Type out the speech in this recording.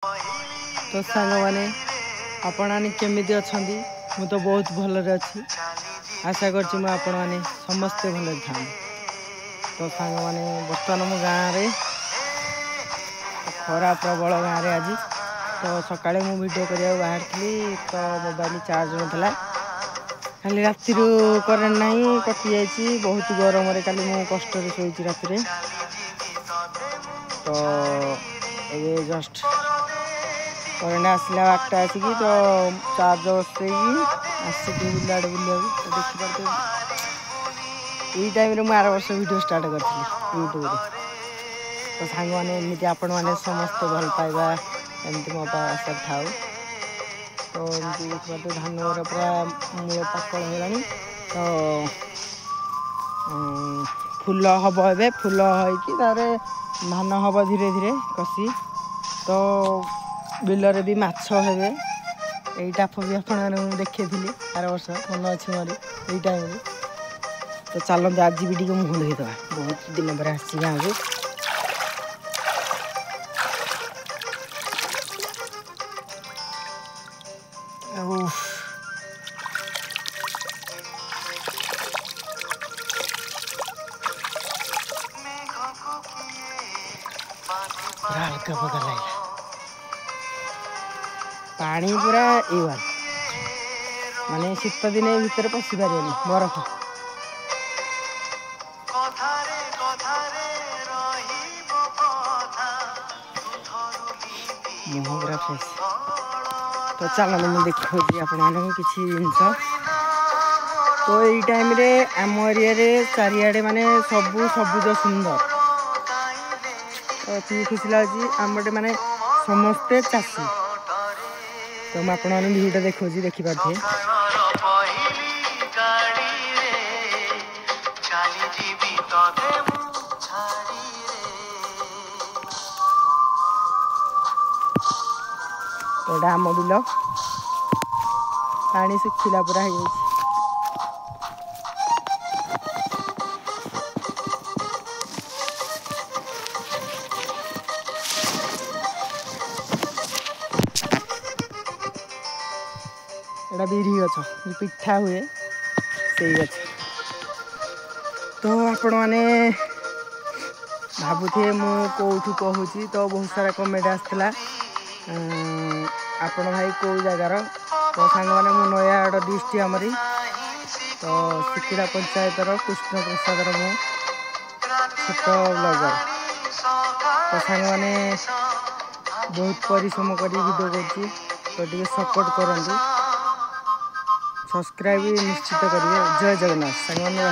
तो सांग मैंने आपण केमिति अच्छी मु तो बहुत भलरे अच्छी आशा करछि मैं आपण मैंने समस्ते भलरे था। तो सांग मैंने बर्तमान मो गाँव रे खरा प्रबल गाँव रे आज तो सकाळे मु वीडियो करिया बाहर थी तो मोबाइल चार्ज नथला खाली राति करेन्ट नहीं कटि जाइए बहुत गरम रे काली मु कष्ट शोची राति तो ये जस्ट करेन्ट आसला 8टा आसिक तो चार्ज बसई आसिक बिल बुला तो देखिए यही टाइम मुझे 8 वर्ष वीडियो स्टार्ट करी यूट्यूब तो सांग मैंने एमती आपण मैंने समस्त भल पाइबा एमती मो आशा था तो एमती देखिए धान गुरा पूरा मूल पाकल होगा तो फूल हम ए फूल होकर धान हम धीरे धीरे कषि तो बिलरे भी माछ हेबे यही टाप भी आप देखी आर वर्ष मन अच्छी मोर यही टाइम तो चलते आज भी टे मुँह धोईदे बहुत दिन पर आसी गाँव को हल्का पका लगे पानी पूरा एवान माने शीत दिन भितर पशि पारे बरफ मुह पूरा फ्रेश तो चलो मुझे देखी आपण किसी जिनस तो यही टाइम रे आम एरिया चारिआडे माने सबू सबुज सुंदर तो खुशी लगे आम माने समस्ते चाषी तो मैं आपने भिडियो देखा देखिपारे तो आम बिल पानी सुखिला पूरा हो गई एटा बिरी गछ पिठा हुए से गछ तो आपण मैंने भावुए मु कौटू कहूँ तो बहुत सारा कमेंट आसला आपण भाई कौ जगार तो सांग मैंने मु नयागढ़ डिस्ट्रिक्ट आमरी तो सिकुड़ा पंचायत कृष्ण प्रसाद मु छोट ब्लॉगर तो सांग मैंने बहुत परिश्रम कर वीडियो कर तो टे सपोर्ट करंतु सब्सक्राइब निश्चित करेंगे। जय जगन्नाथ सांग मैंने।